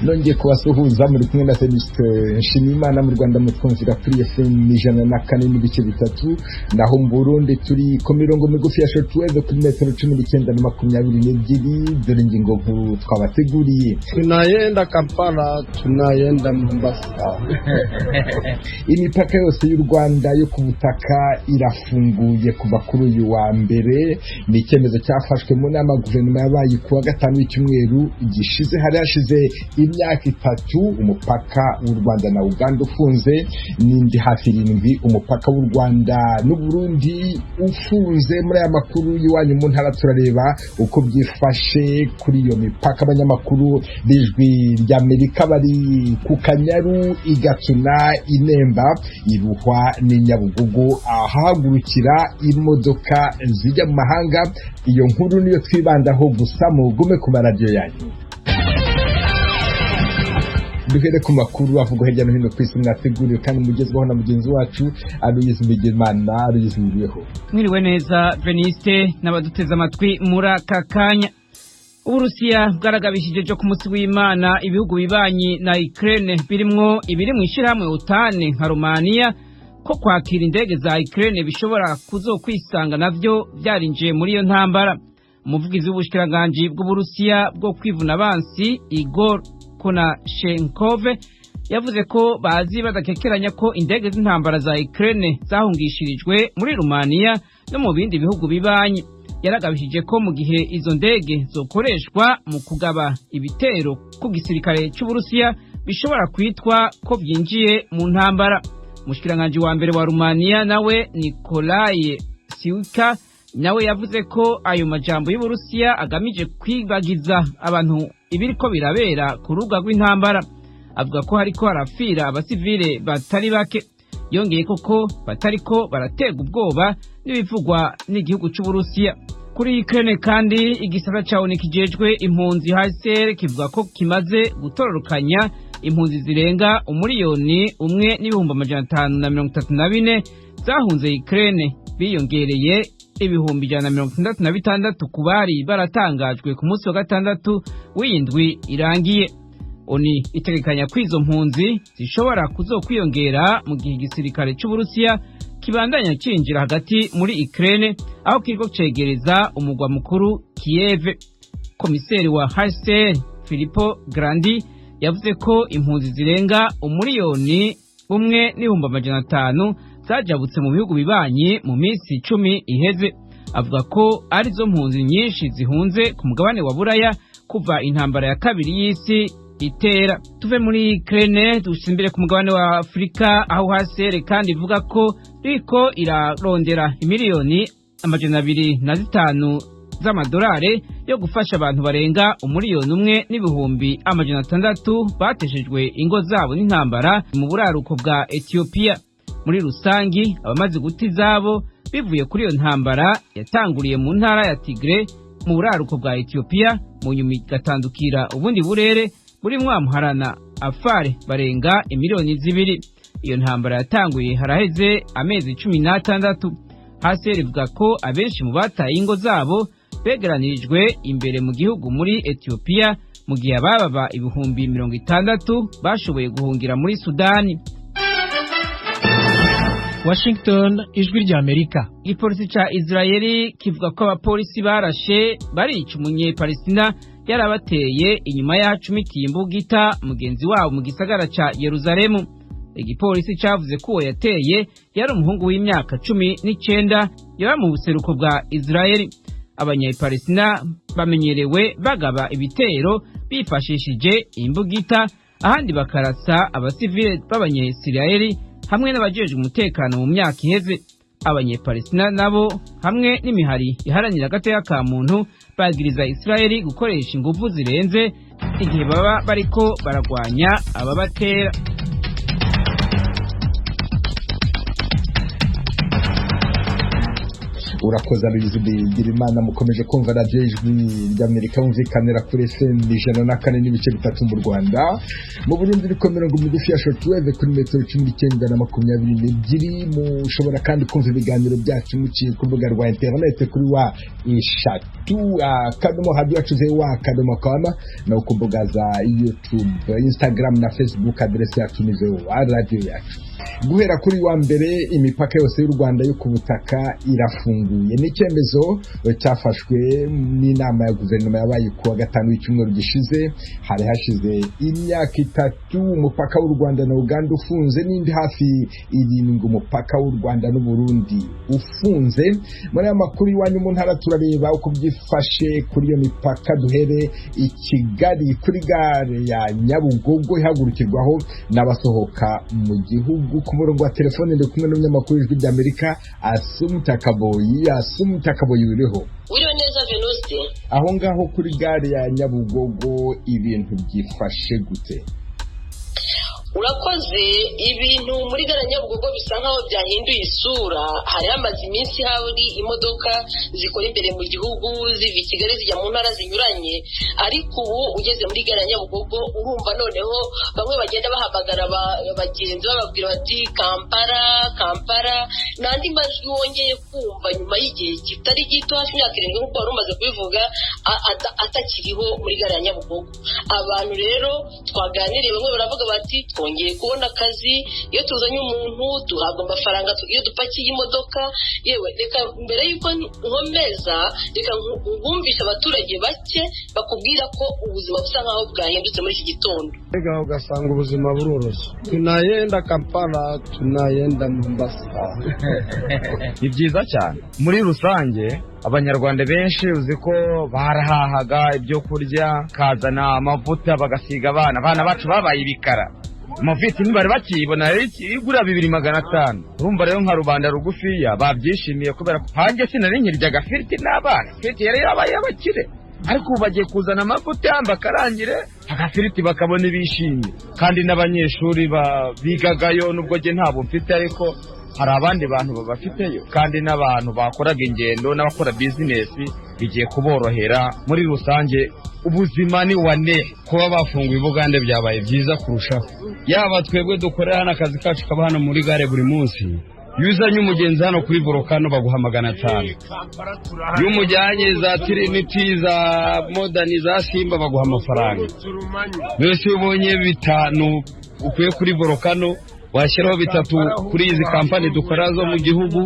nongeye kubasuhuza muri kumwe na Felix Nshimiyimana mu Rwanda mutwumvira kuri FM 104.3 naho mu Burundi turi ku mirongo migufi ya shortwave kuri metero 19 na 22 dore ingingo nkuru twabateguriye. Tunayenda Kampala, tunayenda Mombasa. Imipaka yose y'u Rwanda yo ku butaka irafunguye kuva kuri uyu wa mbere. Ni icyemezo cyafashwe mu nama guverinoma yabaye kuwa gatanu w'icyumweru gishize. Hari hashize imyaka 3 umupaka w'u Rwanda na Uganda ufunze, n'indi hafi 7 umupaka w'u Rwanda n'u Burundi ufunze. Muri aya makuru y'iwanyu mu ntara turareba uko byifashe kuri iyo mipaka. Abanyamakuru b'Ijwi ry'Amerika bari ku Kanyaru, Igatuna, Inemba, Iruhwa n'Inyabugogo ahagurukira imodoka zijya mu mahanga. Iyo nkuru niyo twibandaho gusa mugume ku maradiyo yanyu. Duhere ku makuru avuga hirya no hino ku isi mwateguriwe kandi mugezweho na mugenzi wacu Aloyizi Bigimana. Aloyizi, mwiriwe neza Veniste n'abaduteze amatwi muri aka kanya. Uburusiya bwaragabishije jo ku munsi w'Imana ibihugu bibanyi na Ukraine birimwo ibiri mu ishirahamwe OTAN nka Romania ko kwakira indege za Ukraine bishobora kuzokwisanga navyo byarinjiye muri iyo ntambara. Umuvugizi w'ubushikiranganje bw'Uburusiya bwo kwivuna abansi Igor Konashenkov yavuze ko bazi badakekeranya ko indege z'intambara za Ukraine zahungishirijwe muri Romania no mu bindi bihugu bibanyi. Yaragabishije ko mu gihe izo ndege zokoreshwa mu kugaba ibitero ku gisirikare cy'Uburusiya bishobora kwitwa ko byinjiye mu ntambara. Mushikiranganje wa mbere wa Romania nawe Nicolae Siuka nawe yavuze ko ayo majambo y'Uburusiya agamije kwibagiza abantu ibiriko birabera ku rubuga rw'intambara. Avuga ko hariko harafira abasivile batari bake, yongeye koko batariko baratega ubwoba n'ibivugwa n'igihugu cy'Uburusiya. Kuri Ukraine kandi igisata cawo nikijejwe impunzi HCR kivuga ko kimaze gutororokanya impunzi zirenga 1,534,000 zahunze Ukraine, biyongereye 166 ku bari baratangajwe ku munsi wa gatandatu w'indwi irangiye. Oni itegekanya kwizo mpunzi zishobora kuzokwiyongera mu gihe igisirikare cy'Uburusiya kibandanya cinjira hagati muri Ukraine aho kiriko cegereza umugwa mukuru Kiev. Komiseri wa HCR Filippo Grandi yavuze ko impunzi zirenga 1,500,000 zajabutse mu bihugu bibanyi mu minsi 10 iheze. Avuga ko ari zo mpunzi nyinshi zihunze ku mugabane wa Buraya kuva intambara ya kabiri y'isi itera. Tuve muri Ukraine dusimbire ku mugabane wa Afrika aho HCR kandi ivuga ko riko irarondera imiliyoni 205 z'amadolari yo gufasha abantu barenga 1,1,600,000 bateshejwe ingo zabo n'intambara mu buraruko bwa Ethiopia. Muri rusangi abamaze guti zabo bivuye kuri iyo ntambara yatanguriye mu ntara ya Tigre mu buraruko bwa Ethiopia, mu nyuma igatandukira ubundi burere buri mwamuharana Afare barenga imiliyoni 2. Iyo ntambara yatanguye haraheze amezi 16. HCR ivuga ko abenshi mu bataye ingo zabo begeranirijwe imbere mu gihugu muri Ethiopia, mu gihe ababa 60,000 bashoboye guhungira muri Sudani. Washington, Ijwi ry'Amerika. Igipolisi ca Israeli kivuga ko abapolisi barashe barica umunye-Palestina yarabateye inyuma y'acumitiye imbugita mugenzi wabo mu gisagara ca Yerusalemu. Igipolisi cavuze ko yateye yari umuhungu w'imyaka 19 yaba mu buseruko bwa Israeli. Abanya-Palestina bamenyerewe bagaba ibitero bifashishije imbugita, ahandi bakarasa abasivile b'abanya-Israeli hamwe n'abajejwe umutekano mu myaka iheze. Abanye-Palestina nabo hamwe n'imihari iharanira agateka ka muntu bagiriza Israeli gukoresha ingufu zirenze igihe baba bariko baragwanya ababatera. urakoze Aloyizi Bigirimana. Mukomeje kumva radiyo ijwi ry'Amerika yumvikanira kuri FM 104.3 mu Rwanda. Mu Burundi iri ku mirongo migufi ya shortwave kuri metero 19 na 22. Mushobora kandi kumva ibiganiro byacu muciye ku rubuga rwa internet kuri wa eshatu akadomo radio yacuze wa akadomo kama na ku mbuga za YouTube, Instagram na Facebook. Adresse yacu ni radio yacu. Guhera kuri wa mbere imipaka yose y'u Rwanda yo ku butaka irafunguye. Ni icyemezo cyafashwe n'inama ya guverinoma yabaye ku wa gatanu w'icyumweru gishize. Hari hashize imyaka 3 umupaka w'u Rwanda na Uganda ufunze, n'indi hafi 7 umupaka w'u Rwanda n'u Burundi ufunze. Muri amakuru iwanyu mu ntara turareba uko byifashe kuri iyo mipaka. Duhere i Kigali kuri gare ya Nyabugogo ihagurukirwaho n'abasohoka mu gihugu. Ku murongo wa telefone ndi kumwe n'umunyamakuru w'ijwi ry'Amerika Asumta Kaboyi. Uriho? Uriho neza Venuste. Aho ngaho kuri gare ya Nyabugogo ibintu byifashe gute? Urakoze. Ibintu muri gare ya Nyabugogo bisa nkaho byahinduye isura. Hari hamaze iminsi hari imodoka zikora imbere mu gihugu ziva i Kigali zijya mu ntara zinyuranye, ariko ubu ugeze muri gare ya Nyabugogo urumva noneho bamwe bagenda bahamagara abagenzi bababwira bati Kampala, n'andi majwi wongeye kumva nyuma y'igihe kitari gito hafi imyaka 7 nk'uko wari umaze kubivuga atakiriho muri gare ya Nyabugogo. Abantu rero twaganiriye bamwe baravuga bati twongeye kubona akazi, iyo tuzanye umuntu duhabwa amafaranga iyo dupakiye imodoka. Yewe reka mbere yuko nkomeza reka ngumvisha abaturage bake bakubwira ko ubuzima busa nkaho bwahindutse muri iki gitondo. Rega ugasanga ubuzima buroroshye. Tunayenda Kampala, tunayenda Mombasa. Ni byiza cyane muri rusange. Abanyarwanda benshi uzi ko barahahaga ibyo kurya, kazana amavuta bagasiga abana bacu babaye ibikara. Amavuta ntibari bakibona igura 2500. Urumva rero nka rubanda rugufiya babyishimiye kubera ko hanjye sinari nkiryaga firiti n'abana. Firiti yari yabaye abakire, ariko bagiye kuzana amavuta bakarangire agafiriti bakabona ibishimye. Kandi n'abanyeshuri bigagayo nubwo je ntabo mfite, ariko hari abandi bantu babafiteyo, kandi n'abantu bakoraga ingendo n'abakora business bigiye kuborohera. Muri rusange ubuzima ni wane. Kuba bafunguye Bugande byabaye byiza kurushaho. Yaba twebwe dukorera hano akazi kacu kaba hano muri gare buri munsi, yuzanye umugenzi hano kuri Volcano baguha 500. Yumujyanye za Trinity za Modern za Simba baguha amafaranga. Mbese ubonye 5 ukuye kuri Volcano washyiraho 3 kuri izi kampani dukora zo mu gihugu,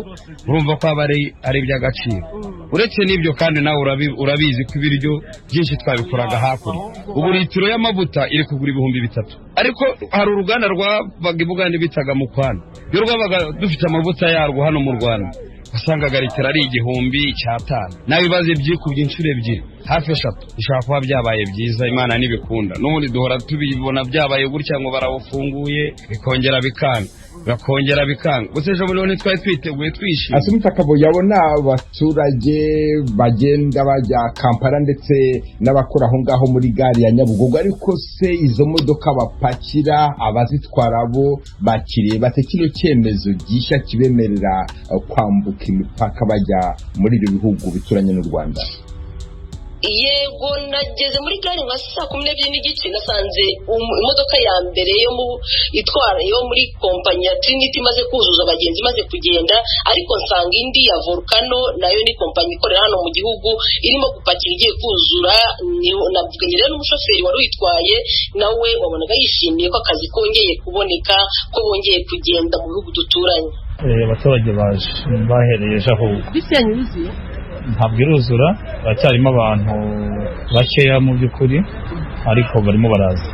urumva ko ari iby'agaciro. Uretse n'ibyo kandi nawe urabizi ko ibiryo byinshi twabikoraga hakurya. Ubu litiro y'amavuta iri kugura 3000, ariko hari uruganda rwabaga Bugande bitaga Mukwano, yo rwabaga dufite amavuta yarwo hano mu Rwanda wasangaga litiro ari 1500. nawe bibaze byikubye inshuro 2 hafi 3. Bishaka kuba byabaye byiza, Imana nibikunda. N'ubundi duhora tubibona byabaye gutya ngo barawufunguye bikongera bikanga. Guseje muri none twari twiteguye twishimye. Asumta Kaboyi, yabona abaturage bagenda bajya Kampala ndetse n'abakora aho ngaho muri gare ya Nyabugogo, ariko se izo modoka bapakira abazitwara bo bakiriye bate kino cyemezo gishya kibemerera kwambuka imipaka bajya muri ibi bihugu bituranye n'u Rwanda? Yego, nageze muri gare nka 12:30 nasanze imodoka ya mbere yo mu itwara yo muri kompanyi ya Trinity maze kuzuza abagenzi maze kugenda, ariko nsanga indi ya Volcano nayo ni kompanyi ikorera hano mu gihugu irimo gupakira igiye kuzura. Nabwanye rero n'umushoferi wari witwaye, nawe wabonaga yishimiye ko akazi kongeye kuboneka, ko bongeye kugenda mu bihugu duturanye. Abaturage bahereye aho bisi yanyuzuye ntabwo iruzura, baracyarimo abantu bakeya mu by'ukuri, ariko barimo baraza.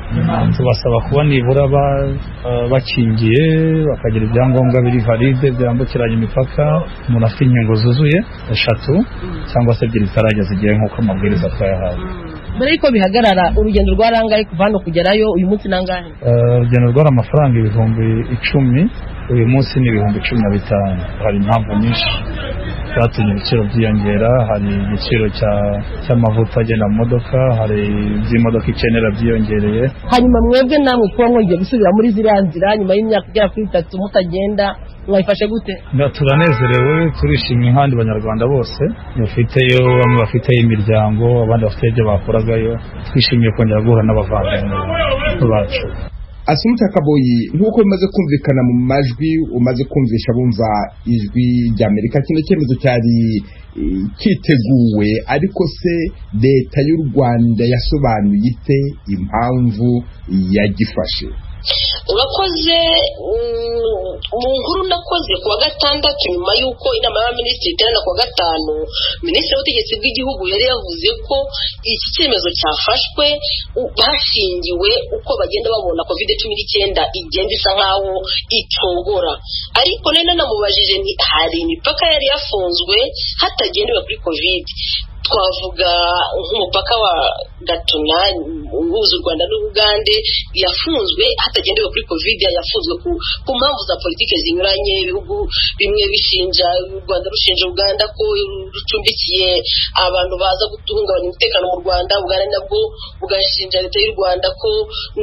Tubasaba kuba nibura bakingiye, bakagira ibyangombwa biri valide byambukiranya imipaka. Umuntu afite inkingo zuzuye 3 cyangwa se 2 zitarageza igihe nk'uko amabwiriza twayahawe. Mbere yuko bihagarara, urugendo rwarangaye kuva hano kugerayo uyu munsi nangahe? Urugendo rwari amafaranga 10,010, uyu munsi ni 15,000. Hari impamvu nyinshi zatumye ibiciro byiyongera. Hari igiciro cy'amavuta agenda mu modoka, hari iby'imodoka ikenera byiyongereye. Hanyuma mwebwe namwe kuba mwongeye gusubira muri ziriya nzira nyuma y'imyaka igera kuri 3 mutagenda, bayifashe gute? Turanezerewe turishimye nk'abandi banyarwanda bose bafiteyo, bamwe bafiteyo imiryango, abandi bafite ibyo bakoragayo. Twishimiye kongera guhura n'abavandimwe bacu. Asumta Kaboyi, nk'uko bimaze kumvikana mu majwi umaze kumvisha bumva ijwi ry'Amerika, kino cyemezo cyari kiteguwe, ariko se leta y'u Rwanda yasobanuye ite impamvu yagifashe? urakoze. Mu nkuru nakoze ku wa gatandatu nyuma y'uko inama y'abaminisitiri iterana ku wa gatanu, minisitiri w'ubutegetsi bw'igihugu yari yavuze ko iki cyemezo cyafashwe hashingiwe uko bagenda babona COVID-19 igenda isa nkaho icogora. Ariko nene namubajije nti hari imipaka yari yafunzwe hatagendewe kuri COVID. Twavuga nk'umupaka wa Gatuna uhuza u Rwanda n'Ubugande yafunzwe hatagendewe kuri COVID, yafunzwe ku mpamvu za politike zinyuranye. Ibihugu bimwe bishinja u Rwanda, rushinja Uganda ko rucumbikiye abantu baza guhungabanya umutekano mu Rwanda. Uganda nabwo bugashinja leta y'u Rwanda ko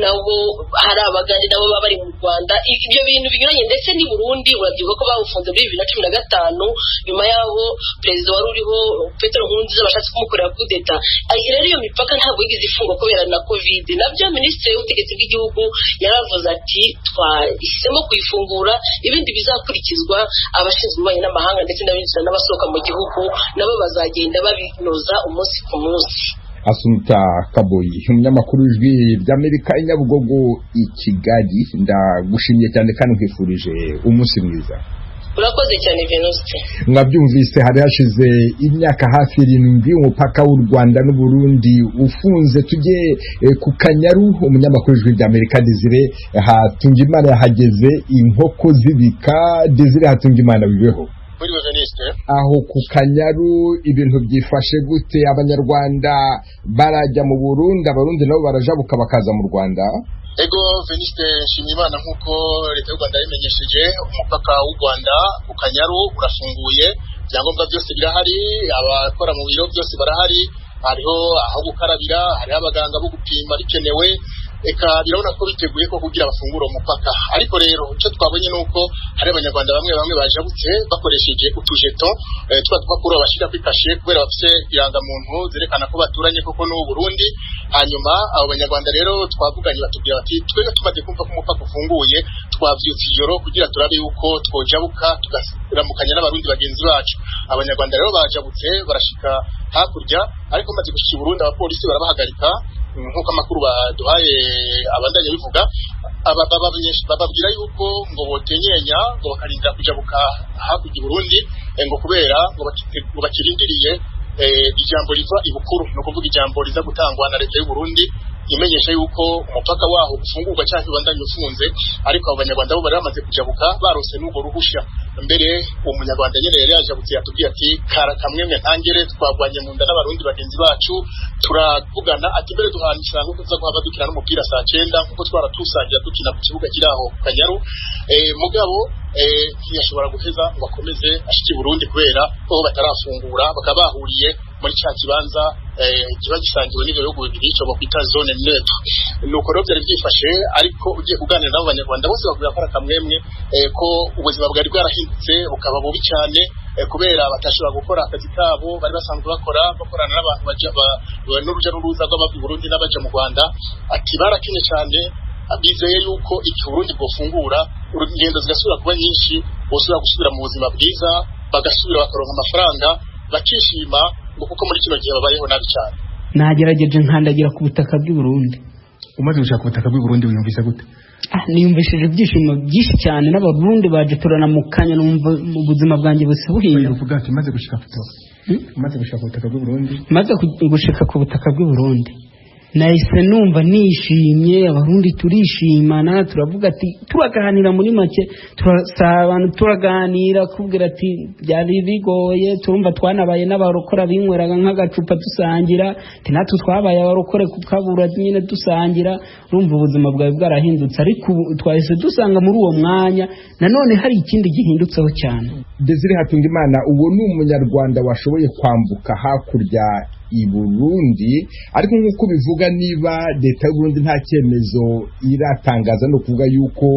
nabo hari abagande nabo baba bari mu Rwanda. Ibyo bintu binyuranye. Ndetse ni Burundi urabyibuka ko bawufunze muri 2015 nyuma yaho perezida wari uriho Petero Nkurunziza bashatse kumukorera kudeta. Rero iyo mipaka ntabwo yigeze ifungwa kubera na COVID. Nabyo minisitiri w'ubutegetsi bw'igihugu yaravuze ati twahisemo kuyifungura, ibindi bizakurikizwa abashinzwe ububanyi n'amahanga ndetse n'abinjira n'abasohoka mu gihugu nabo bazagenda babinoza umunsi ku munsi. Asumta Kaboyi, umunyamakuru w'ijwi ry'Amerika i Nyabugogo i Kigali, ndagushimiye cyane kandi nkwifurije umunsi mwiza. Urakoze cyane Venuste. Mwabyumvise, hari hashize imyaka hafi 7 umupaka w'u Rwanda n'u Burundi ufunze. Tujye ku Kanyaru, umunyamakuru w'ijwi ry'Amerika Desire Hatungimana yahageze, inkoko zibika. Desire Hatungimana, bibeho. Aho ku Kanyaru ibintu byifashe gute? Abanyarwanda barajya mu Burundi, abarundi nabo barajabuka bakaza mu Rwanda? Ego Veniste Nshimiyimana, nk'uko leta y'u Rwanda yabimenyesheje, umupaka w'u Rwanda ku Kanyaru urafunguye, ibyangombwa byose birahari, abakora mu biro byose barahari, hariho aho gukarabira, hariho abaganga bo gupima bikenewe. Eka birabona ko biteguye ko kugira bafungura umupaka. Ariko rero icyo twabonye nuko hari abanyarwanda bamwe bajabutse bakoresheje utujeto twa dupapuro bashira kwikashe kubera bafite irangamuntu zerekana ko baturanye koko n'u Burundi. Hanyuma abo banyarwanda rero twavuganye batubwira bati twebwe tumaze kumva ko umupaka ufunguye, twavyutse ijoro kugira turabe yuko twojabuka tugaramukanya n'abarundi bagenzi bacu. Abanyarwanda rero bajabutse barashika hakurya, ariko maze gushika i Burundi abapolisi barabahagarika nk'uko amakuru baduhaye abandanya bivuga. Bababwira yuko ngo botenyenya ngo bakarindira kujabuka hakurya i Burundi ngo kubera ngo bakirindiriye ijambo riva ibukuru, no kuvuga ijambo riza gutangwa na leta y'u Burundi imenyesha yuko umupaka waho ufungurwa cyangwa ubandanye ufunze. Ariko abanyarwanda bo bari bamaze kujabuka barose n'ubwo ruhusha. Mbere umunyarwanda nyene yari yajabutse yatubwiye ati kara kamwemwe ntangere twagwanye mu nda n'abarundi bagenzi bacu, turavugana ati mbere duhanisha ngo tuza guhava dukina n'umupira saa 9 nkuko twaratusangira dukina ku kibuga kiri aho Kanyaru. Mugabo ntiyashobora guheza ngo akomeze ashike i Burundi kubera ko batarafungura, bakaba bahuriye muri cya kibanza kiba gisangiwe n'ibyo bihugu bibiri cyo bakwita zone neutre. Nuko rero byari byifashe, ariko ugiye kuganira n'abo banyarwanda bose bavuga ko akamwemwe ko ubuzima bwari bwarahindutse bukaba bubi cyane kubera batashobora gukora akazi kabo bari basanzwe bakorana n'abantu n'urujya n'uruza rw'abava i Burundi n'abaja mu Rwanda. Ati barakenye cyane, bizeye yuko iki Burundi bwofungura urugendo zigasubira kuba nyinshi, bosubira gusubira mu buzima bwiza, bagasubira bakaronka amafaranga bakishima, ngo kuko muri kino gihe babayeho nabi cyane. Nagerageje nkandagira ku butaka bw'i Burundi. Umaze gushaka ku butaka bw'i Burundi wiyumvise gute? Niyumvishije ibyishimo byinshi cyane, n'abarundi baje turanamukanya, numva mu buzima bwanjye bose buhinda. Uvuga ati maze gushika ku butaka bw'i Burundi? Maze gushika ku butaka bw'i Burundi nahise numva nishimye, abarundi turishimana, turavuga ati turaganira muri make, turasabana, turaganira kubwira ati byari bigoye, turumva twanabaye n'abarokora binyweraga nk'agacupa dusangira, ati natwe twabaye abarokore kukabura nyine dusangira. Urumva ubuzima bwawe bwarahindutse, ariko twahise dusanga muri uwo mwanya nanone hari ikindi gihindutseho cyane. Desire Hatungimana, uwo ni umunyarwanda washoboye kwambuka hakurya i Burundi ariko nk'uko bivuga niba leta y'u Burundi nta cyemezo iratangaza no kuvuga yuko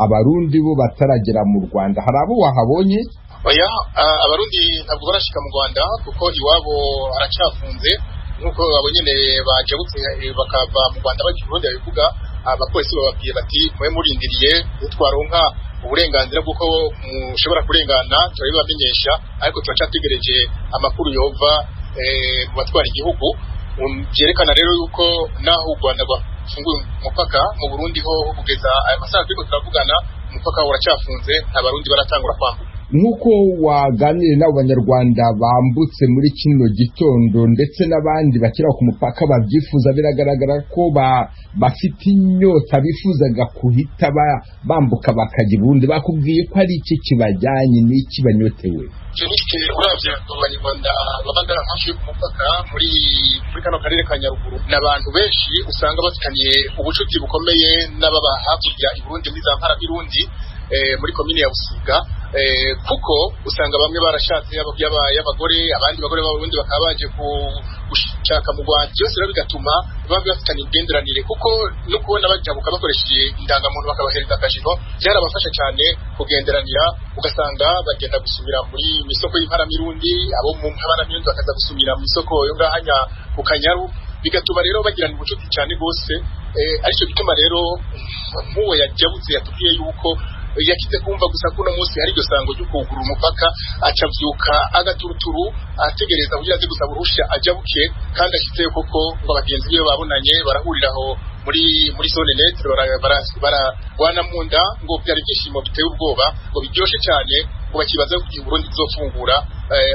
abarundi bo bataragera mu Rwanda hari abo wahabonye oya abarundi ntabwo barashika mu Rwanda kuko iwabo aracyafunze nkuko abonyene bajabutse bakava mu Rwanda bagiye Burundi bivuga abapolisi bababwiye bati mwe murindiriye twaronka uburenganzira bw'uko mushobora kurengana turabibamenyesha ariko turacategereje amakuru yova mu batwara igihugu byerekana rero yuko naho u Rwanda rwafunguye umupaka mu Burundi ho kugeza aya masaha turiko turavugana umupaka uracyafunze abarundi baratangura kwambuka nk'uko waganiriye n'abo banyarwanda bambutse muri kino gitondo ndetse n'abandi bakira ku mupaka babyifuza biragaragara ko bafite inyota bifuzaga kuhita bambuka bakajya i Burundi bakubwiye ko ari iki kibajyanye n'iki banyotewe uravye abanyarwanda babagara hafi y'umupaka muri kano karere ka Nyaruguru n'abantu benshi usanga bafitaniye ubucuti bukomeye n'ababa hakurya i Burundi muri za mpara Birundi muri komine ya Busiga kuko usanga bamwe barashatse y'abagore abandi bagore b'abarundi bakaba baje gushaka mu Rwanda byose rero bigatuma baba bafitanye ugenderanire kuko no kubona bajabuka bakoresheje indangamuntu bakabahereza akajiro byarabafasha cyane kugenderanira ugasanga bagenda gusubira muri misoko y'Imparamirundi abo mu Mparamirundi bakaza gusubira mu isoko yo ngahanya ku Kanyaru bigatuma rero bagirana ubucuti cyane gose aricyo bituma rero nk'uwo yajabutse yatubwiye yuko yakize kumva gusa kuno munsi hari iryo sango ryo kugura umupaka acavyuka agaturuturu ategereza kugira aze gusaba uruhushya ajabuke kandi ashitseyo koko ngo abagenzi be babonanye barahuriraho muri zone netre baragwana mu nda ngo byari byishimo biteye ubwoba ngo biryoshe cyane ngo bakibaza ko Burundi bizofungura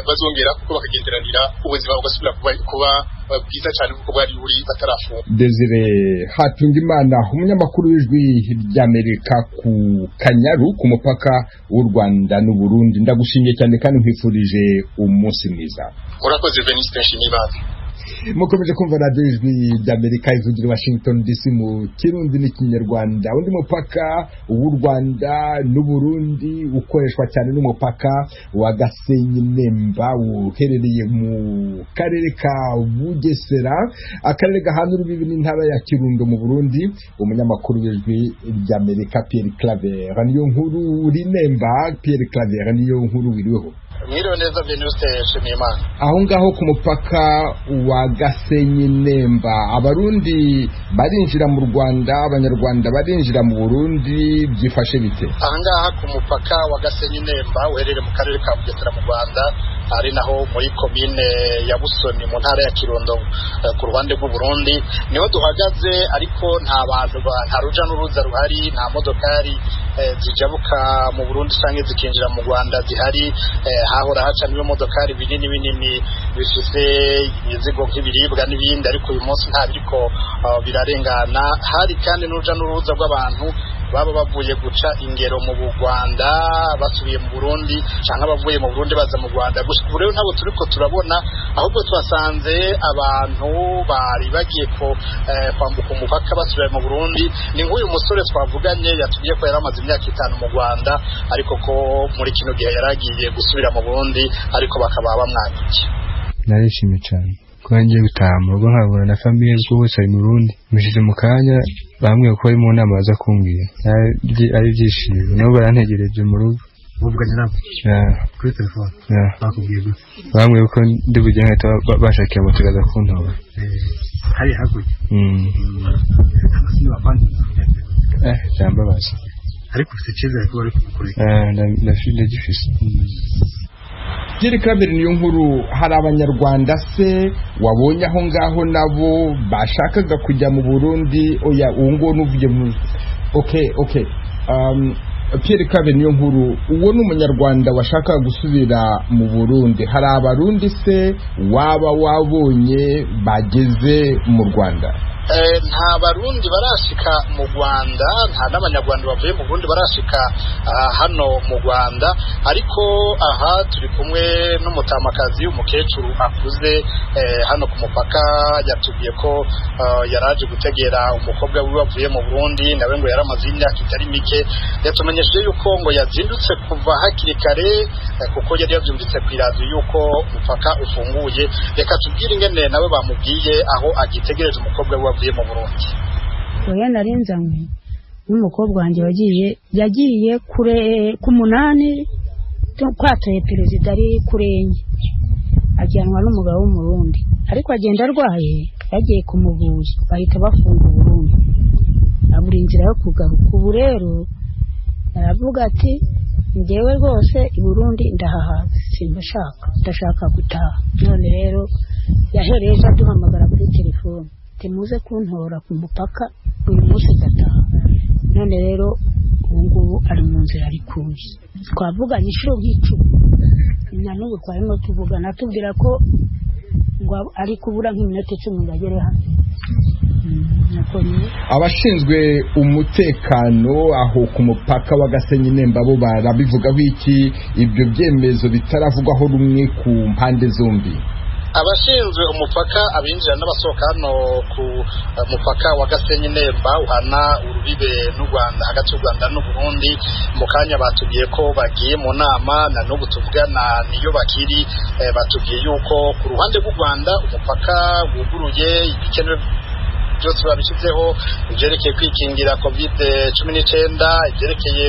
bazongera kuko bakagenderanira ubuzima bugasubira kuba bwiza cyane kuko bwari buri batarafunga. Desire Hatungimana umunyamakuru w'ijwi ry'Amerika ku Kanyaru ku mupaka w'u Rwanda n'u Burundi ndagushimiye cyane kandi nkwifurije umunsi mwiza. Urakoze Veniste Nshimiyimana. Mukomeje kumva radio ijwi ry'Amerika ivugira Washington DC mu Kirundi n'Ikinyarwanda undi mupaka w'u Rwanda n'u Burundi ukoreshwa cyane n'umupaka wa Gasenyi Nemba uherereye mu karere ka Bugesera akarere gahana urubibi n'intara ya Kirundo mu Burundi umunyamakuru w'ijwi ry'Amerika Pierre Claver niyo nkuru uri Nemba Pierre Claver niyo nkuru wiriweho. Mwiriwe neza Veniste Nshimiyimana. Aho ngaho ku mupaka wa Gasenyi Nemba abarundi barinjira mu Rwanda abanyarwanda barinjira mu Burundi byifashe bite? Aha ngaha ku mupaka wa Gasenyi Nemba uherereye mu karere ka Bugesera mu Rwanda ari naho muri komine ya Busoni mu ntara ya Kirundo ku ruhande rw'u Burundi niho duhagaze ariko nta bantu nta ruja n'uruza ruhari nta modokari zijabuka mu Burundi canke zikinjira mu Rwanda zihari hahora haca niyo modokari binini bifise imizigo nk'ibiribwa n'ibindi ariko uyu munsi nta biriko birarengana hari kandi n'uruja n'uruza rw'abantu baba bavuye guca ingero mu Rwanda basubiye mu Burundi canke bavuye mu Burundi baza mu Rwanda gushika rero ntabo turiko turabona ahubwo twasanze abantu bari bagiye kwambuka umupaka basubira mu Burundi ni nk'uyu musore twavuganye yatubwiye ko yari amaze imyaka 5 mu Rwanda ariko ko muri kino gihe yaragiye gusubira mu Burundi ariko bakaba bamwangiye. Narishimye cyane kwangiye gutaha mu rugo nkabona na famille rwose ari mu Burundi mushize mu kanya bamwe ko ari mu nama baza kumbwira ari byishimo no barantegereje mu rugo uvuganye nabo kuri telefone bakubwiye gute bamwe ko ndi bujye bashakiye moto gaza kuntora hari haguye cyambabaza ariko ufite icyizere ko bari kubikurikira ndagifise Pierre Claver niyo nkuru hari abanyarwanda se wabonye aho ngaho nabo bashakaga kujya mu Burundi oya ungo nuvuye mu okay Pierre Claver niyo nkuru uwo n'umunyarwanda washakaga gusubira mu Burundi hari abarundi se waba wabonye bageze mu Rwanda nta barundi barashika mu Rwanda, nta n'abanyarwanda bavuye mu Burundi barashika hano mu Rwanda, ariko aha turi kumwe n'umutamakazi umukecuru akuze hano ku mupaka, yatubwiye ko yaraje gutegera umukobwa wiwe wavuye mu Burundi, nawe ngo yaramaze imyaka itari mike. Yatumenyesheje yuko ngo yazindutse kuva hakiri kare kuko yari yabyumvise ku radio yuko umupaka ufunguye. Reka tubwire ingene nawe bamubwiye aho agitegereje umukobwa wiwe wavuye mu Burundi. Oya narinzanywe n'umukobwa wanjye yagiye kure ku munani twatoye perezida ari kurenye, ajyanwa n'umugabo w'umurundi, ariko agenda arwaye, yagiye kumuvuza bahita bafunga Burundi, abura inzira yo kugaruka. Ubu rero aravuga ati njyewe rwose i Burundi ndahahaze, ndashaka gutaha. None rero yahereje aduhamagara kuri telefone, muze kuntora ku mupaka uyu munsi gataha. None rero ubu ari mu nzira ari kuza, twavuganye inshuro nk'icumi na n'ubu twarimo tuvugana, tubwira ko ngo ari kubura nk'iminota 10 ngo agere hano. Abashinzwe umutekano aho ku mupaka wa Gasenyi Nemba bo barabivugaho iki ibyo byemezo bitaravugwaho rumwe ku mpande zombi? Abashinzwe umupaka abinjira n'abasohoka hano ku mupaka wa Gasenyi Nemba uhana urubibe n'u Rwanda, hagati y'u Rwanda n'u Burundi, mu kanya batubwiye ko bagiye mu nama, na n'ubu tuvugana niyo bakiri. Batubwiye yuko ku ruhande rw'u Rwanda umupaka wuguruye, ibikenewe byose babishyizeho, ibyerekeye kwikingira COVID-19, ibyerekeye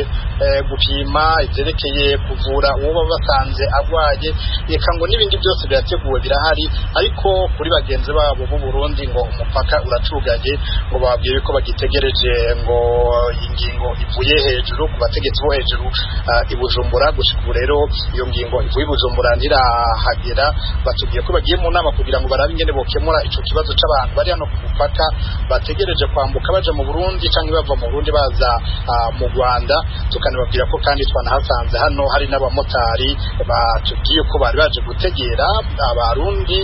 gupima, ibyerekeye kuvura uwo baba basanze arwaye, reka ngo n'ibindi byose birateguwe birahari. Ariko kuri bagenzi babo b'u Burundi ngo umupaka uracugaye, ngo bababwiye ko bagitegereje ngo ingingo ivuye hejuru ku bategetsi bo hejuru i Bujumbura. Gushika ubu rero iyo ngingo ivuye i Bujumbura ntirahagera. Batubwiye ko bagiye mu nama kugira ngo barabe ingene bokemura ico kibazo c'abantu bari hano ku mupaka bategereje kwambuka baje mu Burundi cyangwa bava mu Burundi baza mu Rwanda. Tukanababwira ko kandi twanahasanze hano hari n'abamotari batubwiye ko bari baje gutegera abarundi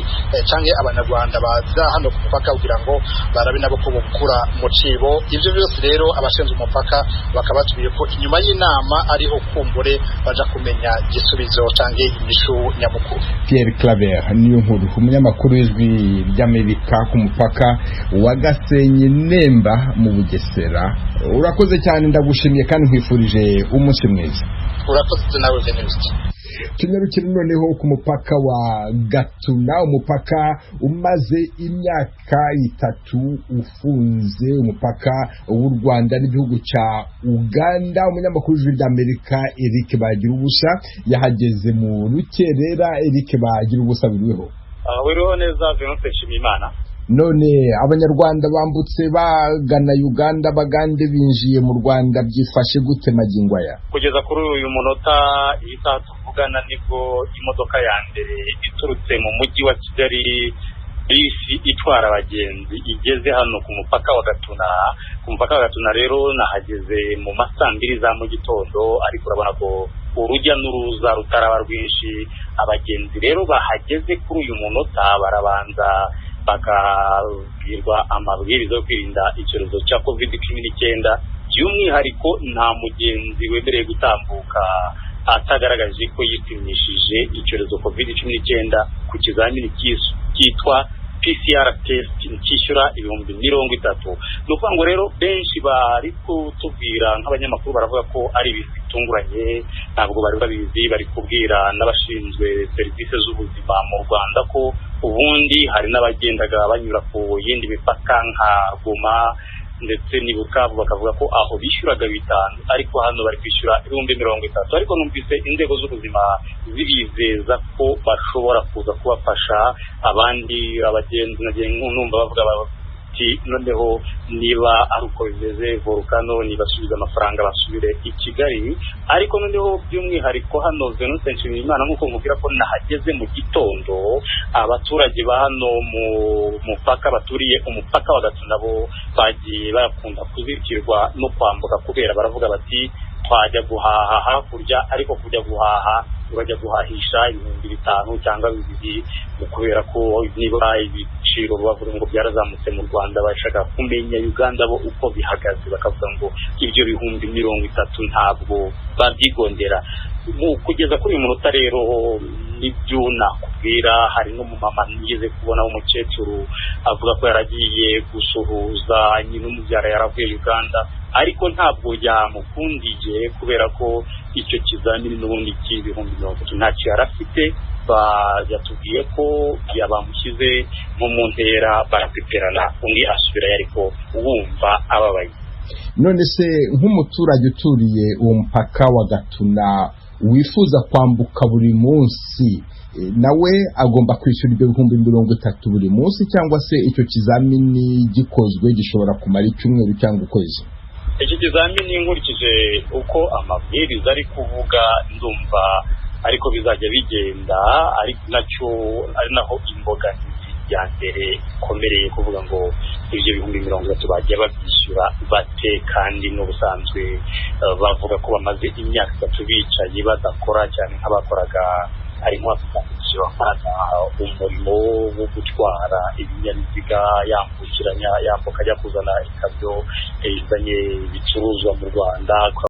cyangwa abanyarwanda baza hano ku mupaka kugira ngo barabe nabo ko bukura mu cibo. Ivyo byose rero abashinzwe umupaka bakabatubwiye ko inyuma y'inama ariho kumbure baja kumenya igisubizo cyangwa imishu nyamukuru. Pierre Claver niyo nkuru, umunyamakuru w'ijwi ry'Amerika ku mupaka wa Gasenyi Nemba mu Bugesera. Urakoze cyane, ndagushimiye kandi nkwifurije umunsi mwiza. Urakoze nawe Venuste. Tunyarukire noneho ku mupaka wa Gatuna, umupaka umaze imyaka 3 ufunze, umupaka w'u Rwanda n'igihugu cya Uganda. Umunyamakuru w'ijwi ry'Amerika Eric Bagirubusa yahageze mu rukerera. Eric Bagirubusa biriho? Wiriho neza Venuste Nshimiyimana. None abanyarwanda bambutse bagana Uganda bagande binjiye mu Rwanda byifashe gute magingo aya? Kugeza kuri uyu munota isaha tuvugana nibwo imodoka ya mbere iturutse mu mujyi wa Kigali bisi itwara abagenzi igeze hano ku mupaka wa Gatuna. Ku mupaka wa Gatuna rero nahageze mu masaa 2 za mu gitondo, ariko urabona ko urujya n'uruza rutaraba rwinshi. Abagenzi rero bahageze kuri uyu munota barabanza bakabwirwa amabwiriza yo kwirinda icyorezo cya COVID-19, by'umwihariko nta mugenzi wemereye gutambuka atagaragaje ko yipimishije icyorezo COVID-19 ku kizamini cyitwa PCR test cyishyura 30,000. No kuvuga ngo rero benshi bari kutubwira nk'abanyamakuru baravuga ko ari ibintu bitunguranye, ntabwo bari babizi. Bari kubwira n'abashinzwe serivisi z'ubuzima mu Rwanda ko ubundi hari n'abagendaga banyura ku yindi mipaka nka Goma ndetse ni Bukavu, bakavuga ko aho bishyuraga 5, ariko hano bari kwishyura 30,000. Ariko numvise inzego z'ubuzima zibizeza ko bashobora kuza kubafasha abandi abagenzi. Nagiye numva bavuga bati noneho niba ari uko bimeze Volcano nibasubiza amafaranga basubire i Kigali. Ariko noneho by'umwihariko hano Venuste Nshimiyimana nk'uko mubwira ko nahageze mu gitondo, abaturage ba hano mu mupaka baturiye umupaka wa Gatuna bo bagiye bakunda kuzirikirwa no kwambuka kubera baravuga bati twajya guhaha hakurya, ariko kujya guhaha urajya guhahisha 5,000 cyangwa 2,000 kubera ko niba ibiciro bavuga ngo byarazamutse mu Rwanda bashaka kumenya Uganda bo uko bihagaze bakavuga ngo ibyo 30,000 ntabwo babyigondera. Kugeza kuri uyu munota rero nibyo nakubwira, hari n'umumama nigeze kubona w'umukecuru avuga ko yaragiye gusuhuza nyina umubyara yaravuye Uganda, ariko ntabwo yamukundiye kubera ko icyo kizamini n'ubundi cy'30,000 ntacyo yarafite. Yatubwiye ko yabamushyize nko mu ntera barapiperana, undi asubirayo ariko wumva ababaye. None se nk'umuturage uturiye uwo mupaka wa Gatuna wifuza kwambuka buri munsi, nawe agomba kwishyura ibyo 30,000 buri munsi, cyangwa se icyo kizamini gikozwe gishobora kumara icyumweru cyangwa ukwezi? Iki kizamini nkurikije uko amabwiriza ari kuvuga ndumva ariko bizajya bigenda, ariko nacyo ari naho imbogamizi ya mbere ikomereye kuvuga ngo ibyo 30,000 bagiye babyishyura bate, kandi n'ubusanzwe bavuga ko bamaze imyaka 3 bicaye badakora cyane nk'abakoraga harimo abafatanyije bakoraga umurimo wo gutwara ibinyabiziga yambukiranya yambuka ajya kuzana ikamyo izanye ibicuruzwa mu Rwanda.